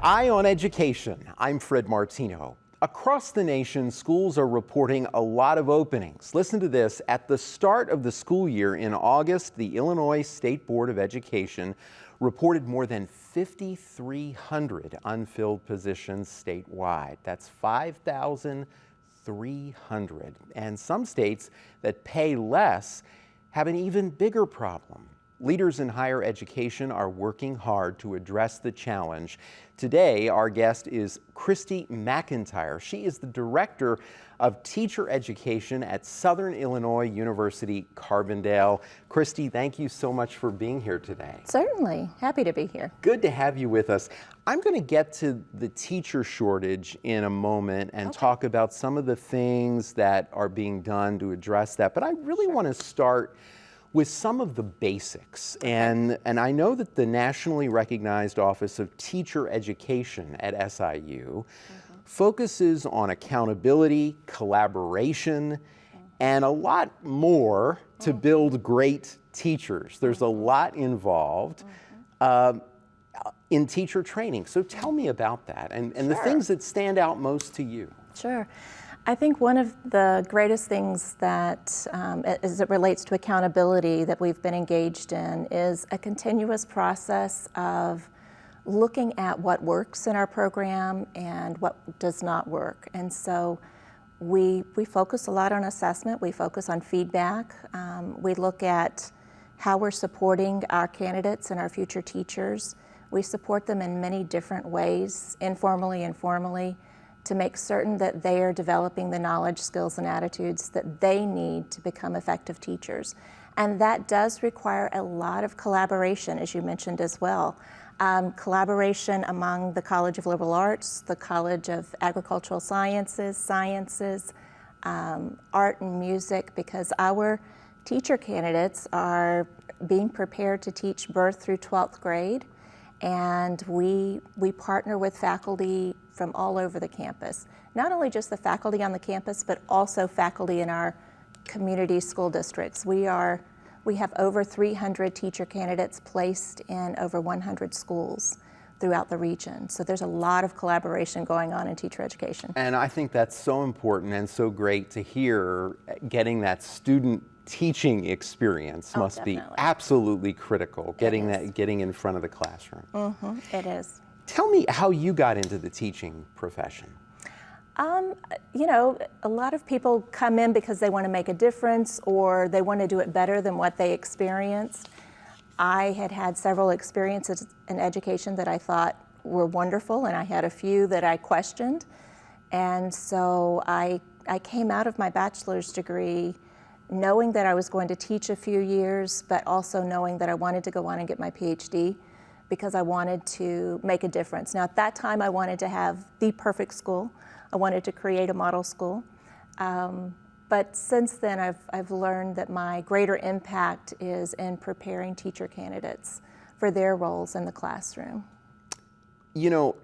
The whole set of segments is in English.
Eye on Education. I'm Fred Martino. Across the nation, schools are reporting a lot of openings. Listen to this. At the start of the school year in August, the Illinois State Board of Education reported more than 5,300 unfilled positions statewide. That's 5,300. And some states that pay less have an even bigger problem. Leaders in higher education are working hard to address the challenge. Today, our guest is Christie McIntyre. She is the Director of Teacher Education at Southern Illinois University Carbondale. Christie, thank you so much for being here today. Certainly. Happy to be here. Good to have you with us. I'm going to get to the teacher shortage in a moment and talk about some of the things that are being done to address that. But I really want to start with some of the basics. And I know that the nationally recognized Office of Teacher Education at SIU focuses on accountability, collaboration, and a lot more to build great teachers. There's a lot involved in teacher training. So tell me about that and the things that stand out most to you. Sure. I think one of the greatest things that, as it relates to accountability that we've been engaged in, is a continuous process of looking at what works in our program and what does not work. And so we focus a lot on assessment, we focus on feedback, we look at how we're supporting our candidates and our future teachers. We support them in many different ways, informally and formally, to make certain that they are developing the knowledge, skills, and attitudes that they need to become effective teachers. And that does require a lot of collaboration, as you mentioned as well. Collaboration among the College of Liberal Arts, the College of Agricultural Sciences, art and music, because our teacher candidates are being prepared to teach birth through 12th grade. And we partner with faculty from all over the campus. Not only just the faculty on the campus, but also faculty in our community school districts. We have over 300 teacher candidates placed in over 100 schools throughout the region. So there's a lot of collaboration going on in teacher education. And I think that's so important and so great to hear. Getting that student teaching experience must be absolutely critical, getting in front of the classroom. It is. Tell me how you got into the teaching profession. You know, a lot of people come in because they want to make a difference or they want to do it better than what they experienced. I had several experiences in education that I thought were wonderful, and I had a few that I questioned. And so I came out of my bachelor's degree knowing that I was going to teach a few years, but also knowing that I wanted to go on and get my PhD because I wanted to make a difference. Now, at that time, I wanted to have the perfect school. I wanted to create a model school. But since then, I've learned that my greater impact is in preparing teacher candidates for their roles in the classroom. You know,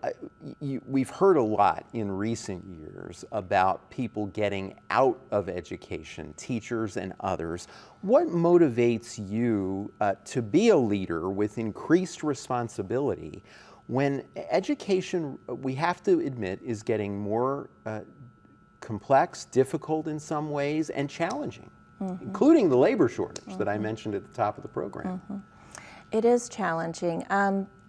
we've heard a lot in recent years about people getting out of education, teachers and others. What motivates you to be a leader with increased responsibility when education, we have to admit, is getting more complex, difficult in some ways, and challenging, including the labor shortage that I mentioned at the top of the program? It is challenging,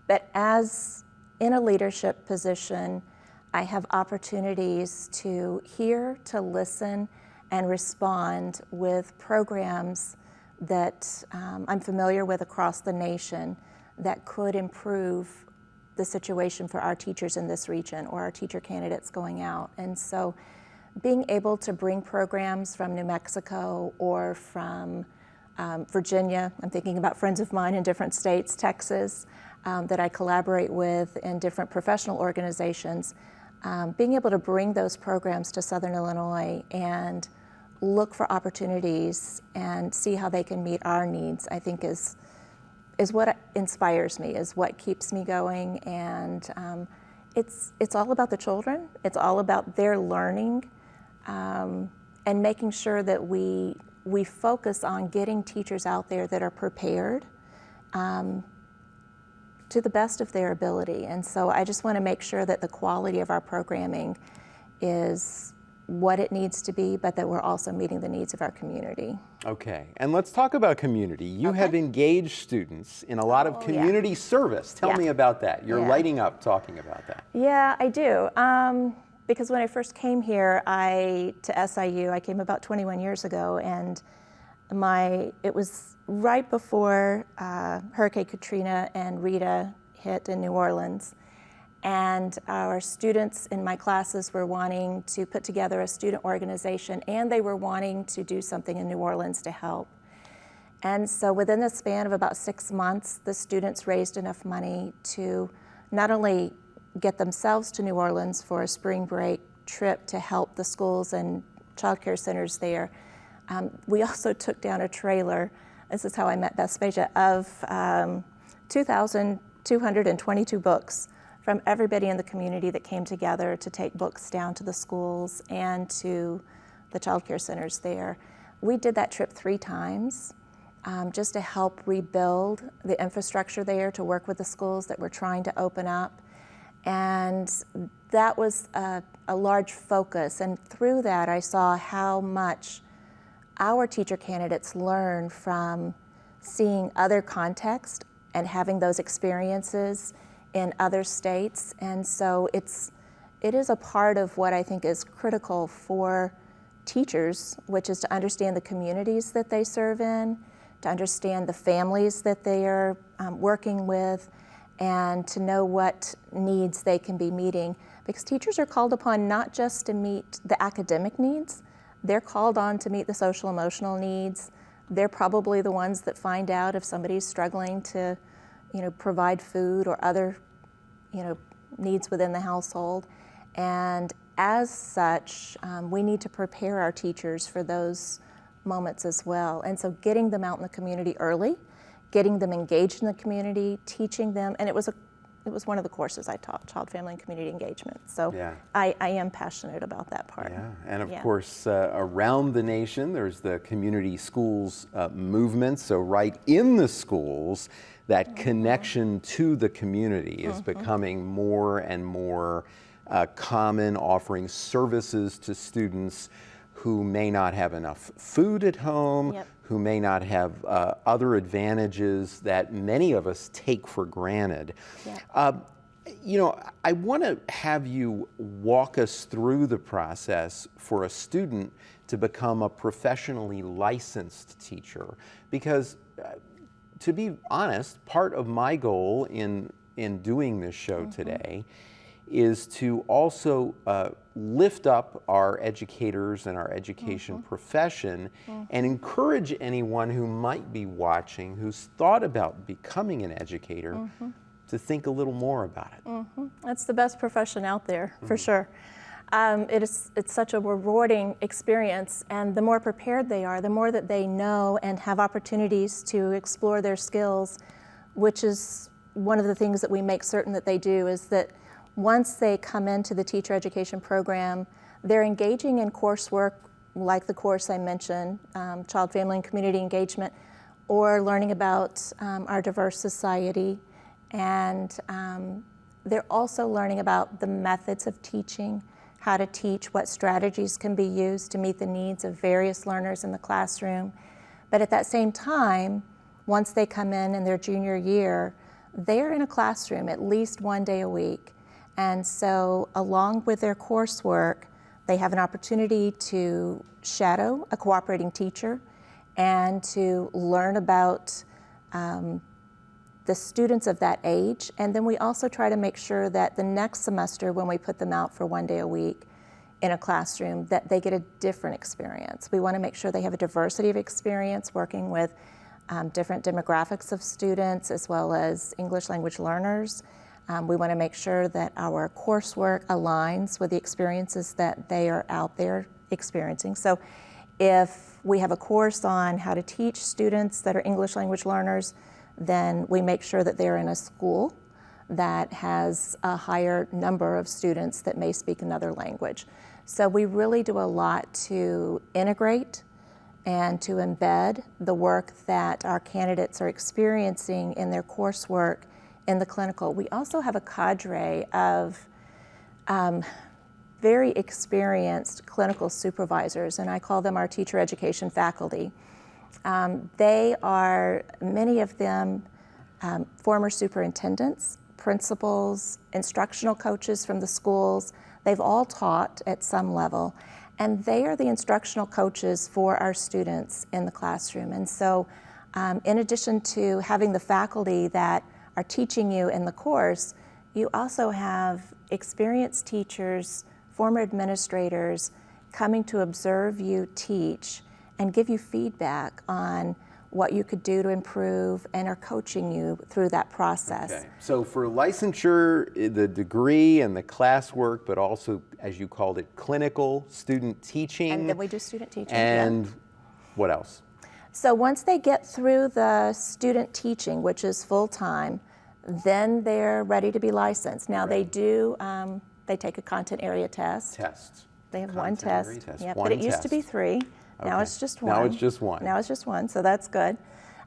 but as in a leadership position, I have opportunities to hear, to listen, and respond with programs that I'm familiar with across the nation that could improve the situation for our teachers in this region or our teacher candidates going out. And so being able to bring programs from New Mexico or from Virginia, I'm thinking about friends of mine in different states, Texas, that I collaborate with in different professional organizations, being able to bring those programs to Southern Illinois and look for opportunities and see how they can meet our needs, I think is what inspires me, is what keeps me going. And it's all about the children. It's all about their learning and making sure that we focus on getting teachers out there that are prepared to the best of their ability. And so I just want to make sure that the quality of our programming is what it needs to be, but that we're also meeting the needs of our community. Okay, and let's talk about community. You have engaged students in a lot of community service. Tell me about that. You're lighting up talking about that. Yeah, I do. Because when I first came here to SIU, I came about 21 years ago, and it was right before Hurricane Katrina and Rita hit in New Orleans. And our students in my classes were wanting to put together a student organization, and they were wanting to do something in New Orleans to help. And so within the span of about 6 months, the students raised enough money to not only get themselves to New Orleans for a spring break trip to help the schools and child care centers there, we also took down a trailer, this is how I met Vespasia, of 2,222 books from everybody in the community that came together to take books down to the schools and to the child care centers there. We did that trip 3 times just to help rebuild the infrastructure there, to work with the schools that were trying to open up. And that was a large focus. And through that, I saw how much our teacher candidates learn from seeing other context and having those experiences in other states. And so it is a part of what I think is critical for teachers, which is to understand the communities that they serve in, to understand the families that they are working with, and to know what needs they can be meeting. Because teachers are called upon not just to meet the academic needs, they're called on to meet the social emotional needs. They're probably the ones that find out if somebody's struggling to provide food or other, needs within the household. And as such, we need to prepare our teachers for those moments as well. And so getting them out in the community early, getting them engaged in the community, teaching them, and it was one of the courses I taught, Child, Family, and Community Engagement. So I am passionate about that part. Yeah, and of course, around the nation, there's the community schools movement. So right in the schools, that connection to the community is becoming more and more common, offering services to students who may not have enough food at home, who may not have other advantages that many of us take for granted. I want to have you walk us through the process for a student to become a professionally licensed teacher, because to be honest, part of my goal in doing this show today is to also lift up our educators and our education profession and encourage anyone who might be watching who's thought about becoming an educator to think a little more about it. That's the best profession out there, for sure. It's such a rewarding experience, and the more prepared they are, the more that they know and have opportunities to explore their skills, which is one of the things that we make certain that they do, is that once they come into the teacher education program, they're engaging in coursework like the course I mentioned, Child, Family, and Community Engagement, or learning about our diverse society. And they're also learning about the methods of teaching, how to teach, what strategies can be used to meet the needs of various learners in the classroom. But at that same time, once they come in their junior year, they're in a classroom at least 1 day a week. And so along with their coursework, they have an opportunity to shadow a cooperating teacher and to learn about the students of that age. And then we also try to make sure that the next semester, when we put them out for 1 day a week in a classroom, that they get a different experience. We want to make sure they have a diversity of experience working with different demographics of students as well as English language learners. We want to make sure that our coursework aligns with the experiences that they are out there experiencing. So if we have a course on how to teach students that are English language learners, then we make sure that they're in a school that has a higher number of students that may speak another language. So we really do a lot to integrate and to embed the work that our candidates are experiencing in their coursework in the clinical. We also have a cadre of very experienced clinical supervisors, and I call them our teacher education faculty. They are, many of them, former superintendents, principals, instructional coaches from the schools. They've all taught at some level, and they are the instructional coaches for our students in the classroom. And so in addition to having the faculty that are teaching you in the course, you also have experienced teachers, former administrators coming to observe you teach and give you feedback on what you could do to improve and are coaching you through that process. Okay. So for licensure, the degree and the classwork, but also, as you called it, clinical student teaching. And then we do student teaching. And what else? So once they get through the student teaching, which is full-time, then they're ready to be licensed. Now they do, they take a content area test. Tests. They have Content one area test. test. Yeah, One but it used to be test. 3. Now Okay. it's just 1. Now it's just 1. Now it's just 1, so that's good.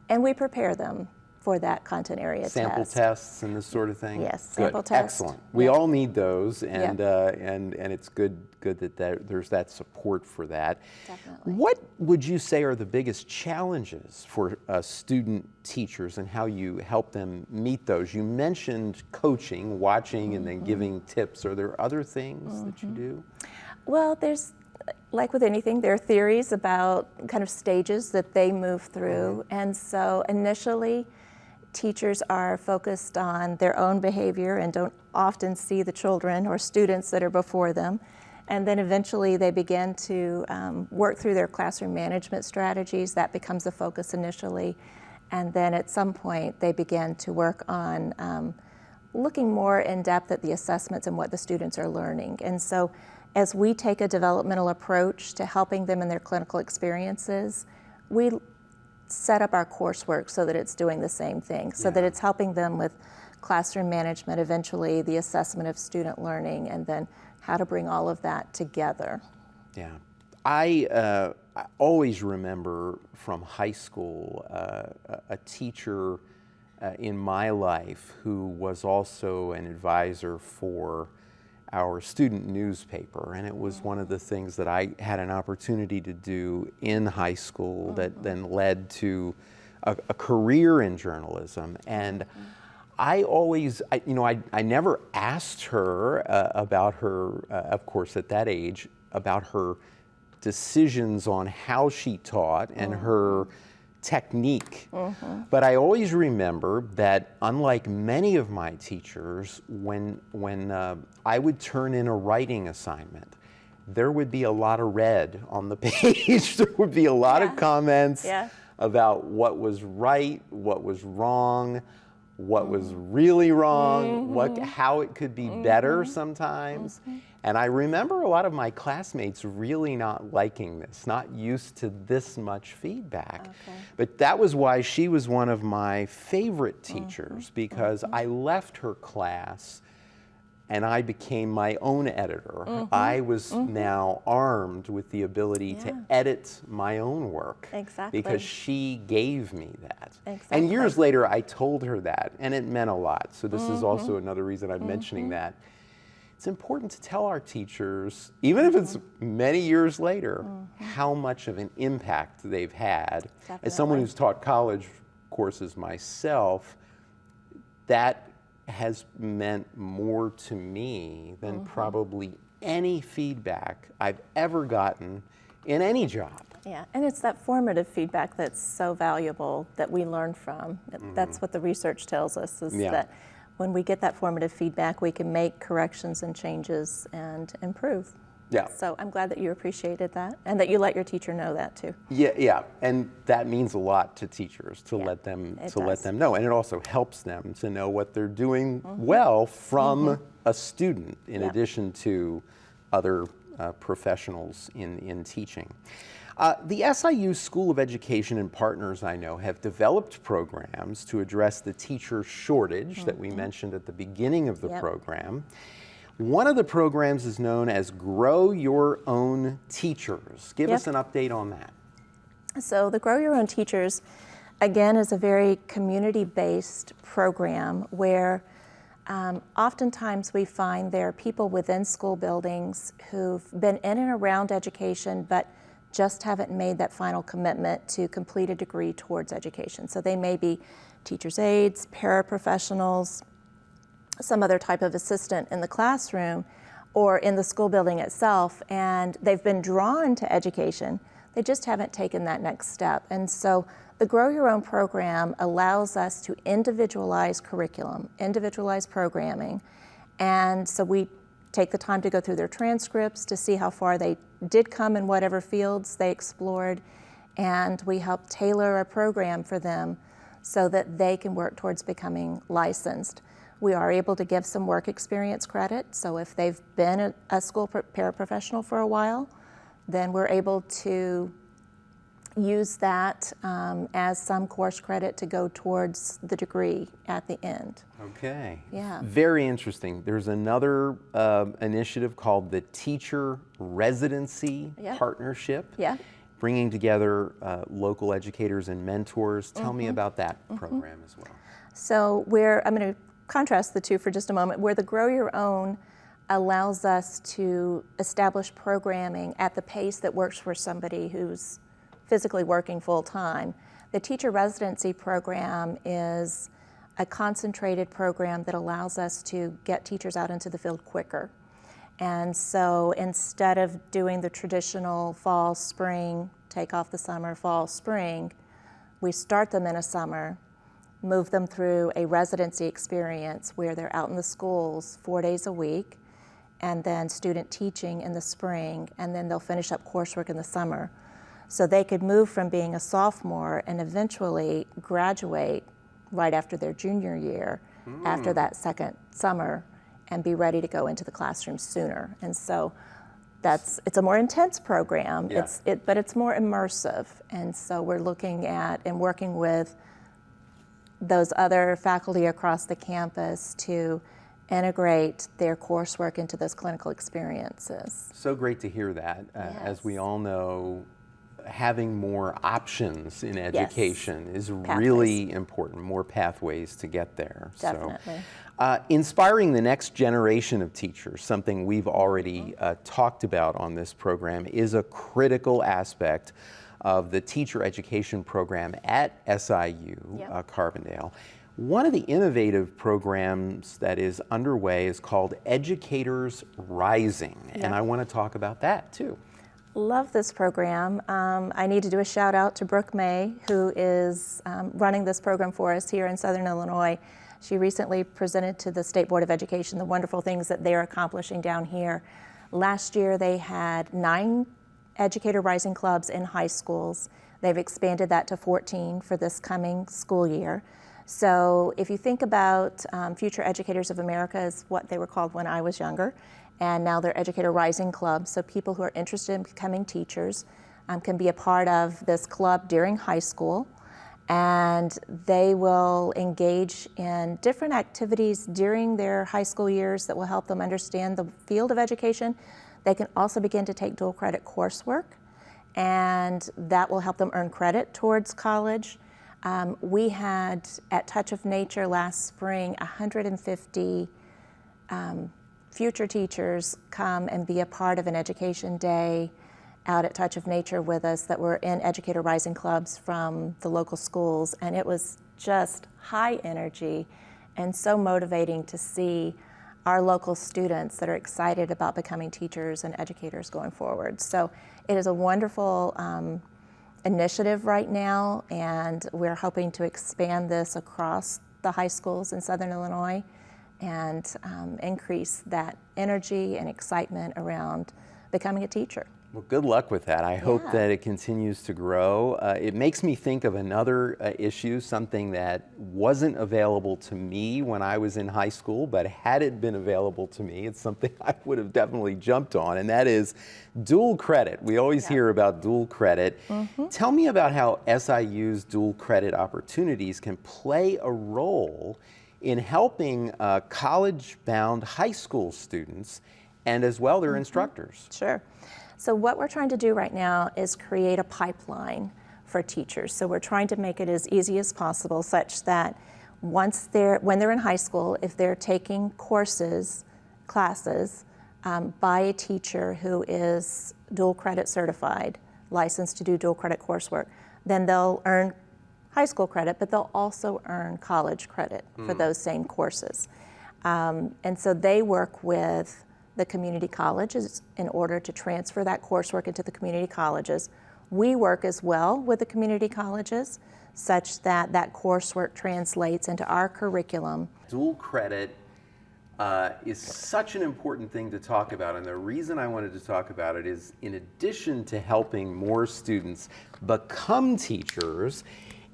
And we prepare them for that content area Sample test. tests and this sort of thing? Yes, Good. sample test. Excellent. We Yep. all need those, and Yep. and it's good that there's that support for that. Definitely. What would you say are the biggest challenges for student teachers and how you help them meet those? You mentioned coaching, watching, and then giving tips. Are there other things that you do? Well, there's, like with anything, there are theories about kind of stages that they move through. And so initially, teachers are focused on their own behavior and don't often see the children or students that are before them. And then eventually they begin to work through their classroom management strategies. That becomes a focus initially. And then at some point they begin to work on looking more in depth at the assessments and what the students are learning. And so as we take a developmental approach to helping them in their clinical experiences, we set up our coursework so that it's doing the same thing, so that it's helping them with classroom management, eventually the assessment of student learning, and then how to bring all of that together. Yeah. I always remember from high school a teacher in my life who was also an advisor for our student newspaper, and it was one of the things that I had an opportunity to do in high school that then led to a career in journalism. And I always, I never asked her about her, of course at that age, about her decisions on how she taught and her technique. But I always remember that unlike many of my teachers, when I would turn in a writing assignment, there would be a lot of red on the page. There would be a lot of comments about what was right, what was wrong, what was really wrong, how it could be better sometimes. And I remember a lot of my classmates really not liking this, not used to this much feedback. But that was why she was one of my favorite teachers, because I left her class and I became my own editor. I was now armed with the ability to edit my own work. Because she gave me that. And years later, I told her that, and it meant a lot. So this is also another reason I'm mentioning that. It's important to tell our teachers, even if it's many years later, how much of an impact they've had. As someone who's taught college courses myself, that has meant more to me than probably any feedback I've ever gotten in any job. Yeah, and it's that formative feedback that's so valuable that we learn from. That's what the research tells us, is that when we get that formative feedback, we can make corrections and changes and improve. Yeah. So I'm glad that you appreciated that and that you let your teacher know that too. Yeah, and that means a lot to teachers to let them know, and it also helps them to know what they're doing well from a student, in addition to other professionals in teaching. The SIU School of Education and partners, I know, have developed programs to address the teacher shortage that we mentioned at the beginning of the program. One of the programs is known as Grow Your Own Teachers. Give us an update on that. So the Grow Your Own Teachers again, is a very community-based program where oftentimes we find there are people within school buildings who've been in and around education but just haven't made that final commitment to complete a degree towards education. So they may be teachers' aides, paraprofessionals, some other type of assistant in the classroom or in the school building itself, and they've been drawn to education. They just haven't taken that next step. And so the Grow Your Own program allows us to individualize curriculum, individualize programming. And so we take the time to go through their transcripts to see how far they did come in whatever fields they explored. And we help tailor a program for them so that they can work towards becoming licensed. We are able to give some work experience credit. So if they've been a school paraprofessional for a while, then we're able to use that as some course credit to go towards the degree at the end. Okay. Yeah. Very interesting. There's another initiative called the Teacher Residency Partnership. Yeah. Bringing together local educators and mentors. Tell me about that program as well. So I'm going to contrast the two for just a moment, where the Grow Your Own allows us to establish programming at the pace that works for somebody who's physically working full-time. The Teacher Residency program is a concentrated program that allows us to get teachers out into the field quicker. And so instead of doing the traditional fall, spring, take off the summer, fall, spring, we start them in a summer, move them through a residency experience where they're out in the schools 4 days a week, and then student teaching in the spring, and then they'll finish up coursework in the summer. So they could move from being a sophomore and eventually graduate right after their junior year, after that second summer, and be ready to go into the classroom sooner. And so it's a more intense program, but it's more immersive. And so we're looking at and working with those other faculty across the campus to integrate their coursework into those clinical experiences. So great to hear that. As we all know, having more options in education is really important, more pathways to get there. Definitely. So, inspiring the next generation of teachers, something we've already talked about on this program, is a critical aspect of the teacher education program at SIU Carbondale. One of the innovative programs that is underway is called Educators Rising, and I want to talk about that too. Love this program. I need to do a shout out to Brooke May, who is running this program for us here in Southern Illinois. She recently presented to the State Board of Education the wonderful things that they're accomplishing down here. Last year they had 9 Educator Rising clubs in high schools. They've expanded that to 14 for this coming school year. So if you think about Future Educators of America is what they were called when I was younger, and now they're Educator Rising Club. So people who are interested in becoming teachers can be a part of this club during high school, and they will engage in different activities during their high school years that will help them understand the field of education. They can also begin to take dual credit coursework, and that will help them earn credit towards college. We had, at Touch of Nature last spring, 150 future teachers come and be a part of an education day out at Touch of Nature with us that were in Educator Rising clubs from the local schools, and it was just high energy and so motivating to see our local students that are excited about becoming teachers and educators going forward. So it is a wonderful initiative right now, and we're hoping to expand this across the high schools in Southern Illinois and increase that energy and excitement around becoming a teacher. Well, good luck with that. I hope that it continues to grow. It makes me think of another issue, something that wasn't available to me when I was in high school, but had it been available to me, it's something I would have definitely jumped on, and that is dual credit. We always hear about dual credit. Tell me about how SIU's dual credit opportunities can play a role in helping college-bound high school students and as well their instructors. Sure. So what we're trying to do right now is create a pipeline for teachers. So we're trying to make it as easy as possible such that when they're in high school, if they're taking classes by a teacher who is dual credit certified, licensed to do dual credit coursework, then they'll earn high school credit, but they'll also earn college credit for those same courses. And so they work with the community colleges in order to transfer that coursework into the community colleges. We work as well with the community colleges such that that coursework translates into our curriculum. Dual credit is such an important thing to talk about, and the reason I wanted to talk about it is in addition to helping more students become teachers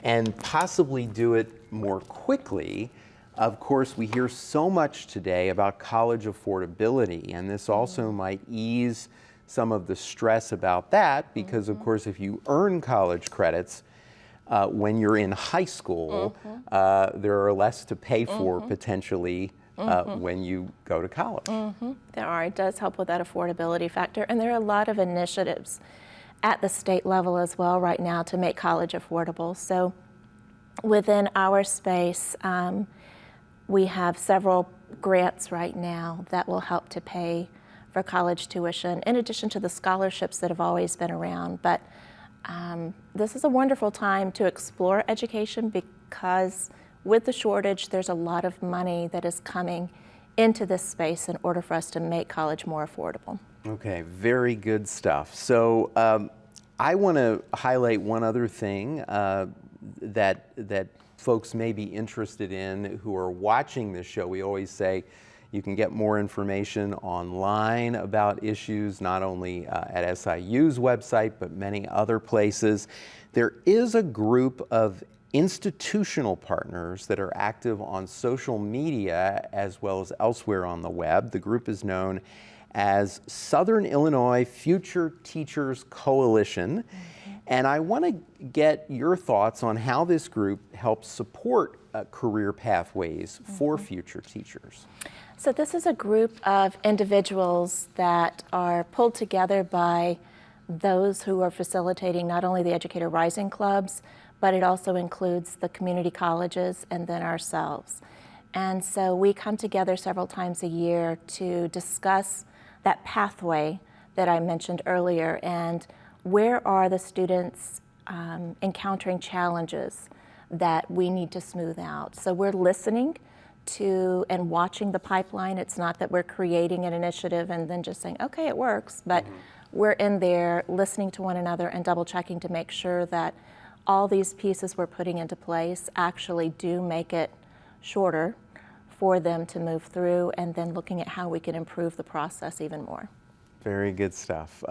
and possibly do it more quickly, of course, we hear so much today about college affordability, and this also might ease some of the stress about that because, of course, if you earn college credits when you're in high school, there are less to pay for potentially when you go to college. There are. It does help with that affordability factor, and there are a lot of initiatives at the state level as well right now to make college affordable. So within our space, we have several grants right now that will help to pay for college tuition, in addition to the scholarships that have always been around. But this is a wonderful time to explore education because with the shortage, there's a lot of money that is coming into this space in order for us to make college more affordable. Okay, very good stuff. So I want to highlight one other thing that folks may be interested in who are watching this show. We always say you can get more information online about issues, not only at SIU's website, but many other places. There is a group of institutional partners that are active on social media as well as elsewhere on the web. The group is known as Southern Illinois Future Teachers Coalition. And I want to get your thoughts on how this group helps support career pathways for future teachers. So this is a group of individuals that are pulled together by those who are facilitating not only the Educator Rising Clubs, but it also includes the community colleges and then ourselves. And so we come together several times a year to discuss that pathway that I mentioned earlier, and where are the students encountering challenges that we need to smooth out. So we're listening to and watching the pipeline. It's not that we're creating an initiative and then just saying, okay, it works, but we're in there listening to one another and double checking to make sure that all these pieces we're putting into place actually do make it shorter for them to move through, and then looking at how we can improve the process even more. Very good stuff.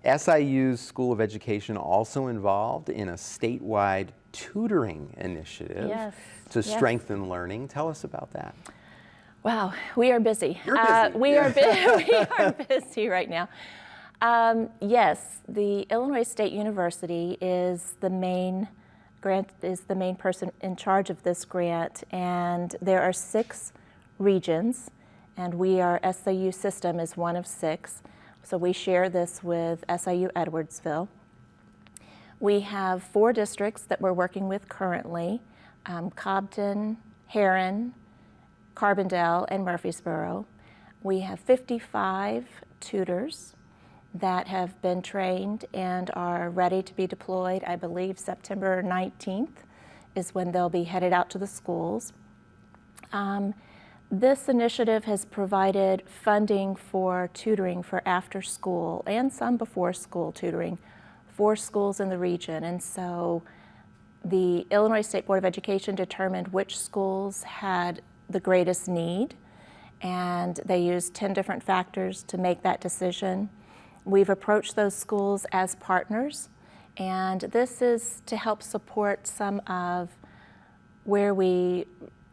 SIU's School of Education also involved in a statewide tutoring initiative to strengthen learning. Tell us about that. Wow, we are busy. You're busy. We are busy right now. Yes, the Illinois State University is the main person in charge of this grant, and there are 6 regions, and SIU system is one of 6. So we share this with SIU Edwardsville. We have 4 districts that we're working with currently, Cobden, Herron, Carbondale, and Murfreesboro. We have 55 tutors that have been trained and are ready to be deployed. I believe September 19th is when they'll be headed out to the schools. This initiative has provided funding for tutoring for after school and some before school tutoring for schools in the region. And so the Illinois State Board of Education determined which schools had the greatest need, and they used 10 different factors to make that decision. We've approached those schools as partners, and this is to help support some of where we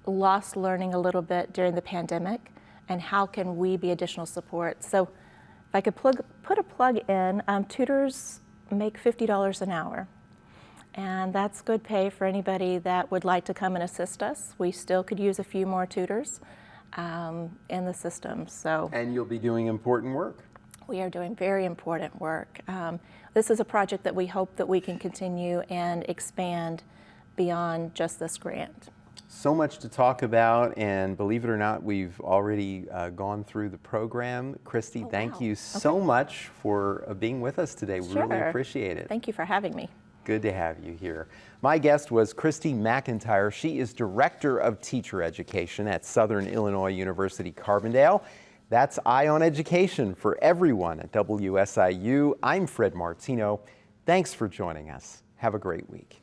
lost learning a little bit during the pandemic, and how can we be additional support. So if I could put a plug in, tutors make $50 an hour, and that's good pay for anybody that would like to come and assist us. We still could use a few more tutors in the system. So. And you'll be doing important work. We are doing very important work. This is a project that we hope that we can continue and expand beyond just this grant. So much to talk about, and believe it or not, we've already gone through the program. Christie, thank you so much for being with us today. We really appreciate it. Thank you for having me. Good to have you here. My guest was Christie McIntyre. She is Director of Teacher Education at Southern Illinois University Carbondale. That's Eye on Education for everyone at WSIU. I'm Fred Martino. Thanks for joining us. Have a great week.